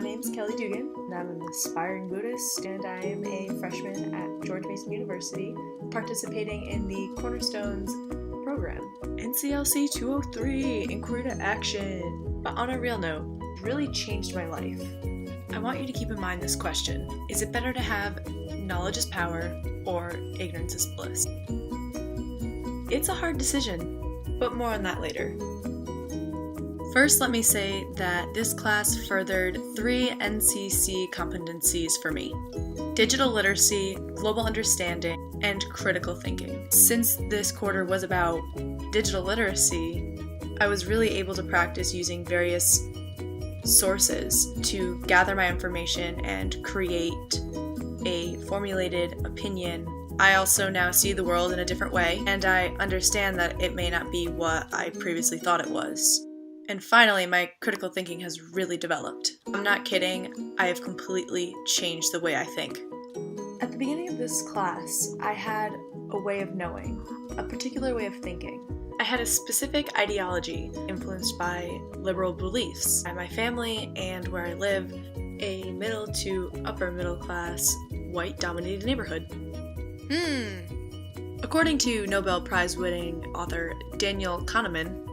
name's Kelly Dugan, and I'm an aspiring Buddhist, and I am a freshman at George Mason University, participating in the Cornerstones program. Nclc 203, Inquiry to Action. But on a real note, it really changed my life. I want you to keep in mind this question. Is it better to have knowledge is power or ignorance is bliss? It's a hard decision, but more on that later. First, let me say that this class furthered 3 Nclc competencies for me: digital literacy, global understanding, and critical thinking. Since this quarter was about digital literacy, I was really able to practice using various sources to gather my information and create a formulated opinion. I also now see the world in a different way, and I understand that it may not be what I previously thought it was. And finally, my critical thinking has really developed. I'm not kidding, I have completely changed the way I think. At the beginning of this class, I had a way of knowing, a particular way of thinking. I had a specific ideology influenced by liberal beliefs, by my family, and where I live, a middle to upper middle class, white-dominated neighborhood. According to Nobel Prize-winning author Daniel Kahneman,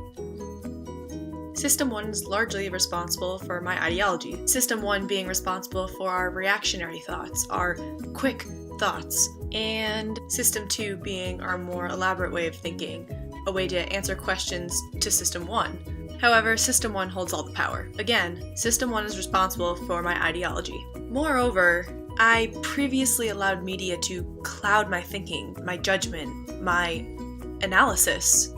System 1 is largely responsible for my ideology. System 1 being responsible for our reactionary thoughts, our quick thoughts, and System 2 being our more elaborate way of thinking, a way to answer questions to System 1. However, System 1 holds all the power. Again, System 1 is responsible for my ideology. Moreover, I previously allowed media to cloud my thinking, my judgment, my analysis.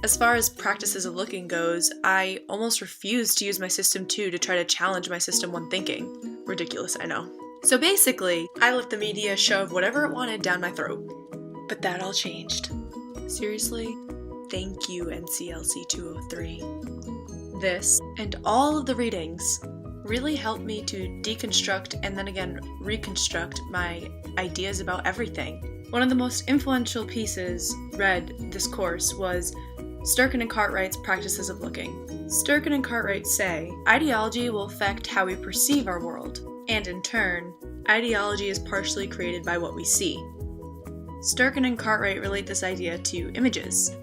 As far as practices of looking goes, I almost refused to use my System 2 to try to challenge my System 1 thinking. Ridiculous, I know. So basically, I let the media shove whatever it wanted down my throat. But that all changed. Seriously, thank you, Nclc 203. This, and all of the readings, really helped me to deconstruct and then again reconstruct my ideas about everything. One of the most influential pieces read this course was Sturgeon and Cartwright's Practices of Looking. Sturgeon and Cartwright say, ideology will affect how we perceive our world, and in turn, ideology is partially created by what we see. Sturgeon and Cartwright relate this idea to images.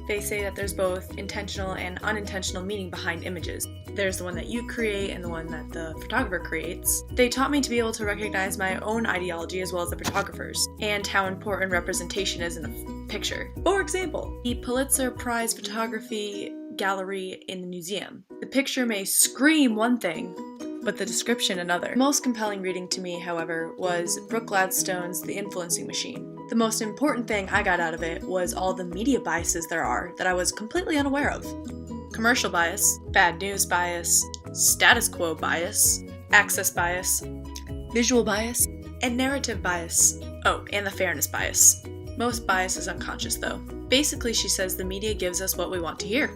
They say that there's both intentional and unintentional meaning behind images. There's the one that you create and the one that the photographer creates. They taught me to be able to recognize my own ideology as well as the photographer's, and how important representation is in a picture. For example, the Pulitzer Prize photography gallery in the museum. The picture may scream one thing, but the description another. The most compelling reading to me, however, was Brooke Gladstone's The Influencing Machine. The most important thing I got out of it was all the media biases there are that I was completely unaware of. Commercial bias, bad news bias, status quo bias, access bias, visual bias, and narrative bias. Oh, and the fairness bias. Most bias is unconscious though. Basically, she says the media gives us what we want to hear.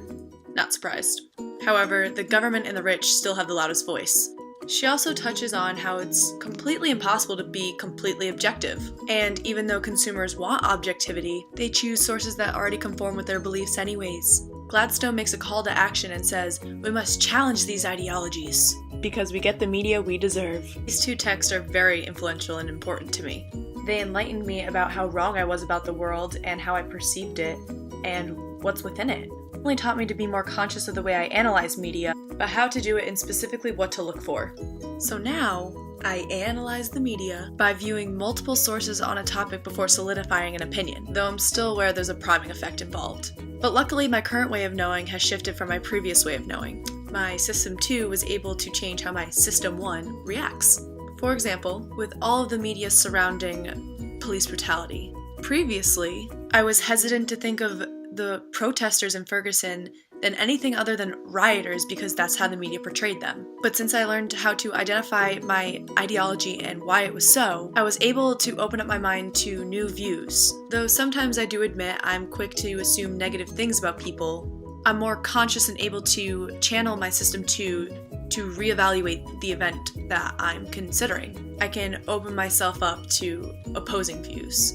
Not surprised. However, the government and the rich still have the loudest voice. She also touches on how it's completely impossible to be completely objective. And even though consumers want objectivity, they choose sources that already conform with their beliefs anyways. Gladstone makes a call to action and says, we must challenge these ideologies, because we get the media we deserve. These two texts are very influential and important to me. They enlightened me about how wrong I was about the world and how I perceived it, and what's within it. It only taught me to be more conscious of the way I analyze media, but how to do it and specifically what to look for. So now, I analyze the media by viewing multiple sources on a topic before solidifying an opinion, though I'm still aware there's a priming effect involved. But luckily, my current way of knowing has shifted from my previous way of knowing. My System 2 was able to change how my System 1 reacts. For example, with all of the media surrounding police brutality. Previously, I was hesitant to think of the protesters in Ferguson than anything other than rioters because that's how the media portrayed them. But since I learned how to identify my ideology and why it was so, I was able to open up my mind to new views. Though sometimes I do admit I'm quick to assume negative things about people, I'm more conscious and able to channel my System 2 to reevaluate the event that I'm considering. I can open myself up to opposing views.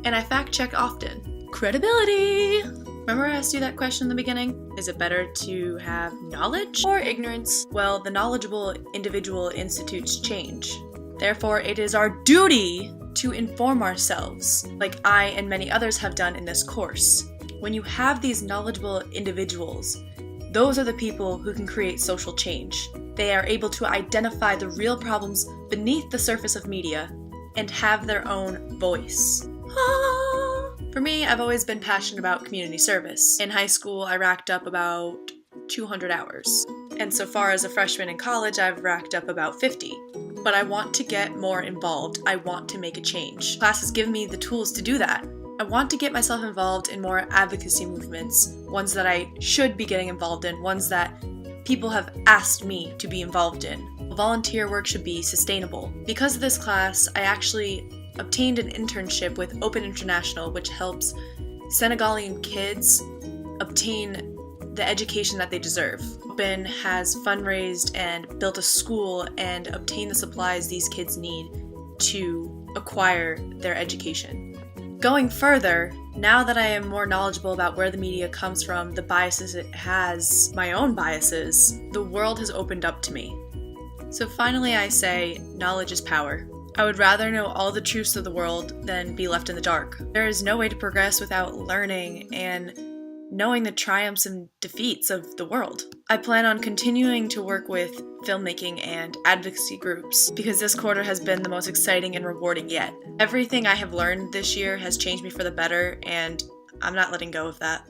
And I fact check often. Credibility! Remember I asked you that question in the beginning? Is it better to have knowledge or ignorance? Well, the knowledgeable individual institutes change. Therefore, it is our duty to inform ourselves, like I and many others have done in this course. When you have these knowledgeable individuals, those are the people who can create social change. They are able to identify the real problems beneath the surface of media and have their own voice. For me, I've always been passionate about community service. In high school, I racked up about 200 hours. And so far as a freshman in college, I've racked up about 50. But I want to get more involved. I want to make a change. Class has given me the tools to do that. I want to get myself involved in more advocacy movements, ones that I should be getting involved in, ones that people have asked me to be involved in. Volunteer work should be sustainable. Because of this class, I actually obtained an internship with Open International, which helps Senegalian kids obtain the education that they deserve. Open has fundraised and built a school and obtained the supplies these kids need to acquire their education. Going further, now that I am more knowledgeable about where the media comes from, the biases it has, my own biases, the world has opened up to me. So finally I say, knowledge is power. I would rather know all the truths of the world than be left in the dark. There is no way to progress without learning and knowing the triumphs and defeats of the world. I plan on continuing to work with filmmaking and advocacy groups because this quarter has been the most exciting and rewarding yet. Everything I have learned this year has changed me for the better, and I'm not letting go of that.